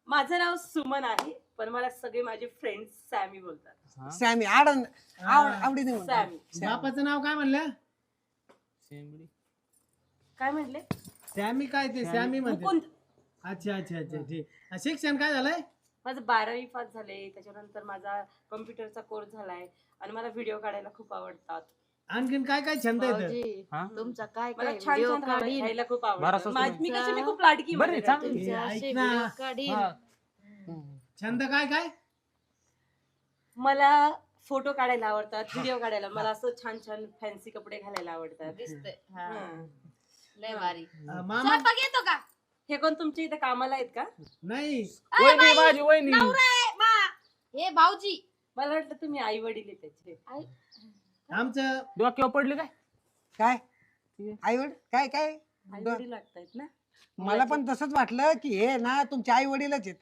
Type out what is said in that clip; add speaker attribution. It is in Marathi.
Speaker 1: माझं नाव सुमन आहे पण मला सगळे माझे फ्रेंड्स सॅमी बोलतात.
Speaker 2: सॅमी आवडीने म्हणतो.
Speaker 1: सॅमी.
Speaker 3: बापाचं नाव काय म्हणलं?
Speaker 1: काय म्हटले?
Speaker 3: सॅमी काय ते सॅमी म्हणते.
Speaker 1: मुकुंद.
Speaker 3: अच्छा अच्छा अच्छा ठीक. शिक्षण काय झालंय?
Speaker 1: माझं 12वी पास झाले. त्याच्यानंतर माझा कम्प्युटरचा कोर्स झालाय आणि मला व्हिडिओ काढायला खूप आवडतात.
Speaker 3: आणखीन काय काय छंद आहेत?
Speaker 4: भाऊजी, तुमचा काय
Speaker 1: मला
Speaker 4: काय
Speaker 1: छान
Speaker 4: व्हिडिओ
Speaker 1: छान
Speaker 4: काढीन
Speaker 1: राहायला खूप
Speaker 5: बारा
Speaker 1: आवडतं.
Speaker 5: सासू
Speaker 1: मी कशी मी खूप लाडकी
Speaker 5: बरं,
Speaker 1: माझ्या
Speaker 5: चांगलं.
Speaker 1: घरची.
Speaker 4: तुमचे
Speaker 3: ऐक
Speaker 4: असे
Speaker 3: ना.
Speaker 4: व्हिडिओ काढीन.
Speaker 3: छंद काय काय?
Speaker 1: मला फोटो काढायला आवडतात, व्हिडिओ काढायला. मला असं छान छान फॅन्सी कपडे घालायला आवडतात.
Speaker 4: दिसतंय हा.
Speaker 1: हं.
Speaker 4: लय भारी.
Speaker 3: मामा
Speaker 4: स्वयंपाक येतो का?
Speaker 1: हे कोण तुमच्या इथे कामाला आहेत का?
Speaker 3: नाही.
Speaker 5: वहिनी माझी वहिनी.
Speaker 4: नवरा आहे, मा. हे भाऊजी.
Speaker 1: मला वाटलं तुम्ही आई वडील आहेत त्याचे.
Speaker 3: आमचं
Speaker 5: डोक्यावर पडले काय?
Speaker 2: काय आई काय काय
Speaker 1: आई वडील लागतायत ना.
Speaker 2: मला पण तसंच वाटलं की हे ना तुमचे आई वडीलच आहेत.